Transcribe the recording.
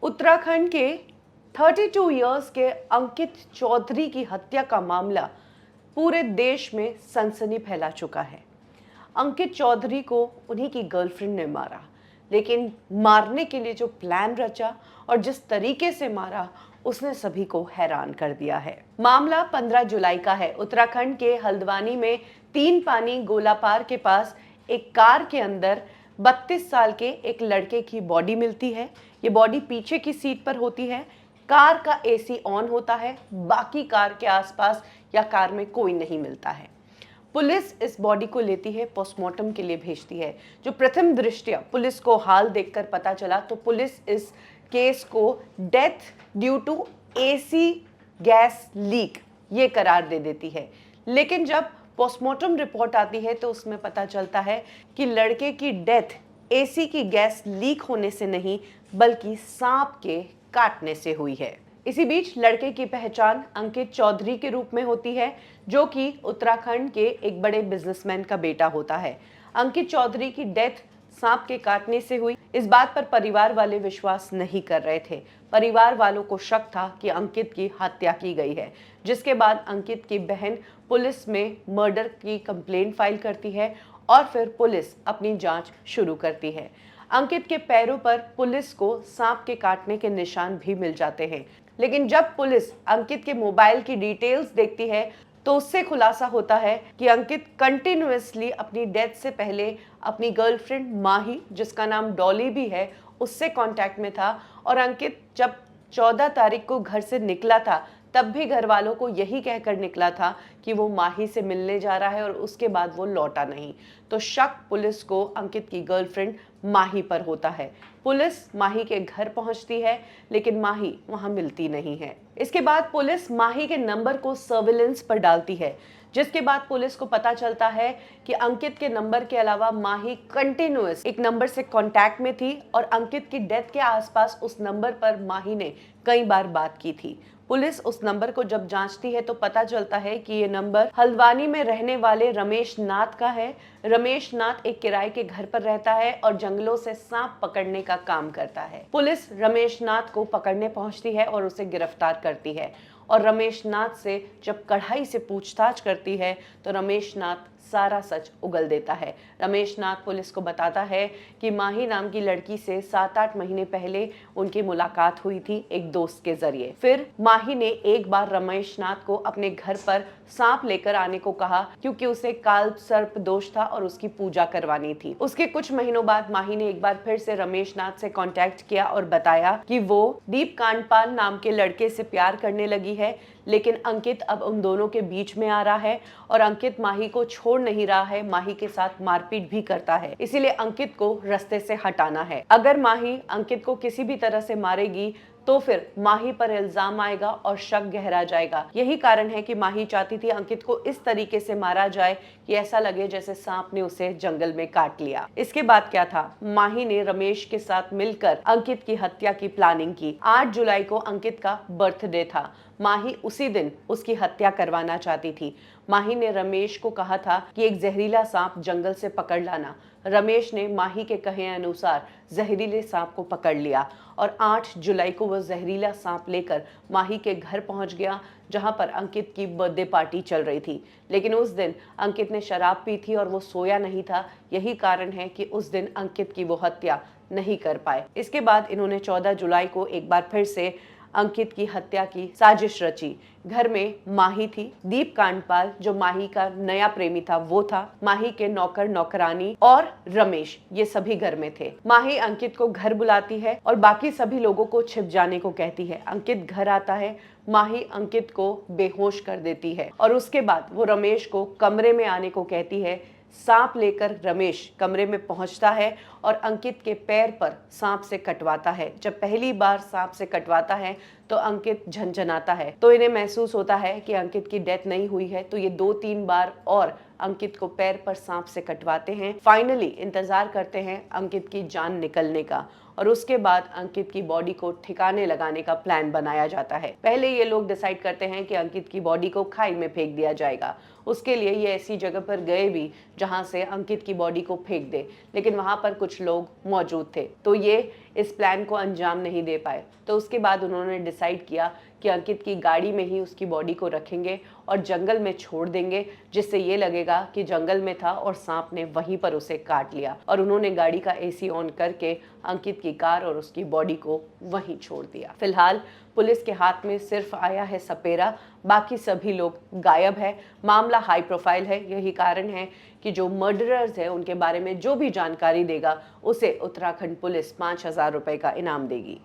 उत्तराखंड के 32 इयर्स के अंकित चौधरी की हत्या का मामला पूरे देश में सनसनी फैला चुका है। अंकित चौधरी को उन्हीं की गर्लफ्रेंड ने मारा, लेकिन मारने के लिए जो प्लान रचा और जिस तरीके से मारा उसने सभी को हैरान कर दिया है। मामला 15 जुलाई का है। उत्तराखंड के हल्द्वानी में तीन पानी गोलापार के पास एक कार के अंदर 32 साल के एक लड़के की बॉडी मिलती है। ये बॉडी पीछे की सीट पर होती है। कार का एसी ऑन होता है, बाकी कार के आसपास या कार में कोई नहीं मिलता है। पुलिस इस बॉडी को लेती है, पोस्टमार्टम के लिए भेजती है। जो प्रथम दृष्टया पुलिस को हाल देखकर पता चला तो पुलिस इस केस को death due to AC gas leak ये करार दे देती है। लेकिन जब पोस्टमार्टम रिपोर्ट आती है तो उसमें पता चलता है कि लड़के की डेथ एसी की गैस लीक होने से नहीं बल्कि सांप के काटने से हुई है। इसी बीच लड़के की पहचान अंकित चौधरी के रूप में होती है, जो कि उत्तराखंड के एक बड़े बिजनेसमैन का बेटा होता है। अंकित चौधरी की डेथ सांप के काटने से हुई, इस बात पर परिवार वाले विश्वास नहीं कर रहे थे। परिवार वालों को शक था कि अंकित की हत्या की गई है, जिसके बाद अंकित की बहन पुलिस में मर्डर की कंप्लेंट फाइल करती है और फिर पुलिस अपनी जांच शुरू करती है। अंकित के पैरों पर पुलिस को सांप के काटने के निशान भी मिल जाते हैं, लेकिन जब पुलिस अंकित के मोबाइल की डिटेल्स देखती है तो उससे खुलासा होता है कि अंकित कंटिन्यूअसली अपनी डेथ से पहले अपनी गर्लफ्रेंड माही, जिसका नाम डॉली भी है, उससे कांटेक्ट में था। और अंकित जब 14 तारीख को घर से निकला था तब भी घर वालों को यही कहकर निकला था कि वो माही से मिलने जा रहा है और उसके बाद वो लौटा नहीं। तो शक पुलिस को अंकित की गर्लफ्रेंड माही पर होता है। पुलिस माही के घर पहुंचती है, लेकिन माही वहां मिलती नहीं है। इसके बाद पुलिस माही के नंबर को सर्विलेंस पर डालती है, जिसके बाद पुलिस को पता चलता है कि अंकित के नंबर के अलावा माही कंटिन्यूअस एक नंबर से कांटेक्ट में थी और अंकित की डेथ के आसपास उस नंबर पर माही ने कई बार बात की थी। पुलिस उस नंबर को जब जांचती है तो पता चलता है कि ये नंबर हल्द्वानी में रहने वाले रमेश नाथ का है। रमेश नाथ एक किराए के घर पर रहता है और जंगलों से सांप पकड़ने का काम करता है। पुलिस रमेश नाथ को पकड़ने पहुंचती है और उसे गिरफ्तार करती है और रमेश नाथ से जब कड़ाई से पूछताछ करती है तो रमेश नाथ सारा सच उगल देता है। रमेश नाथ पुलिस को बताता है कि माही नाम की लड़की से 7-8 महीने पहले उनकी मुलाकात हुई थी एक दोस्त के जरिए। फिर माही ने एक बार रमेश नाथ को अपने घर पर सांप लेकर आने को कहा, क्योंकि उसे काल सर्प दोष था और उसकी पूजा करवानी थी। उसके कुछ महीनों बाद माही ने एक बार फिर से रमेश नाथ से कांटेक्ट किया और बताया कि वो दीप कांडपाल नाम के लड़के से प्यार करने लगी है, लेकिन अंकित अब उन दोनों के बीच में आ रहा है और अंकित माही को छोड़ नहीं रहा है, माही के साथ मारपीट भी करता है। इसीलिए अंकित को रास्ते से हटाना है। अगर माही अंकित को किसी भी तरह से मारेगी तो फिर माही पर इल्जाम आएगा और शक गहरा जाएगा। यही कारण है कि माही चाहती थी अंकित को इस तरीके से मारा जाए कि ऐसा लगे जैसे सांप ने उसे जंगल में काट लिया। इसके बाद क्या था, माही ने रमेश के साथ मिलकर अंकित की हत्या की प्लानिंग की। 8 जुलाई को अंकित का बर्थडे था। माही उसी दिन उसकी हत्या करवाना चाहती थी। माही ने रमेश को कहा था कि एक जहरीला सांप जंगल से पकड़ लाना। रमेश ने माही के कहे अनुसार जहरीले सांप को पकड़ लिया और 8 जुलाई को वह जहरीला सांप लेकर माही के घर पहुंच गया, जहां पर अंकित की बर्थडे पार्टी चल रही थी। लेकिन उस दिन अंकित ने शराब पी थी और वो सोया नहीं था। यही कारण है कि उस दिन अंकित की वो हत्या नहीं कर पाए। इसके बाद इन्होंने 14 जुलाई को एक बार फिर से अंकित की हत्या की साजिश रची। घर में माही थी, दीप कांडपाल जो माही का नया प्रेमी था वो था, माही के नौकर नौकरानी और रमेश, ये सभी घर में थे। माही अंकित को घर बुलाती है और बाकी सभी लोगों को छिप जाने को कहती है। अंकित घर आता है, माही अंकित को बेहोश कर देती है और उसके बाद वो रमेश को कमरे में आने को कहती है। सांप लेकर रमेश कमरे में पहुंचता है और अंकित के पैर पर सांप से कटवाता है। जब पहली बार सांप से कटवाता है तो अंकित झनझनाता है, तो इन्हें महसूस होता है कि अंकित की डेथ नहीं हुई है, तो ये 2-3 बार और अंकित को पैर पर सांप से कटवाते हैं। फाइनली इंतजार करते हैं अंकित की जान निकलने का और उसके बाद अंकित की बॉडी को ठिकाने लगाने का प्लान बनाया जाता है। पहले ये लोग डिसाइड करते हैं कि अंकित की बॉडी को खाई में फेंक दिया जाएगा। उसके लिए ये ऐसी जगह पर गए भी जहां से अंकित की बॉडी को फेंक दे, लेकिन वहां पर कुछ कुछ लोग मौजूद थे, तो ये इस प्लान को अंजाम नहीं दे पाए। तो उसके बाद उन्होंने डिसाइड किया कि अंकित की गाड़ी में ही उसकी बॉडी को रखेंगे और जंगल में छोड़ देंगे, जिससे ये लगेगा कि जंगल में था और सांप ने वहीं पर उसे काट लिया। और उन्होंने गाड़ी का एसी ऑन करके अंकित की कार और उसकी बॉडी को वहीं छोड़ दिया। फिलहाल पुलिस के हाथ में सिर्फ आया है सपेरा, बाकी सभी लोग गायब है। मामला हाई प्रोफाइल है, यही कारण है कि जो मर्डरर्स है उनके बारे में जो भी जानकारी देगा उसे उत्तराखंड पुलिस 5,000 रुपए का इनाम देगी।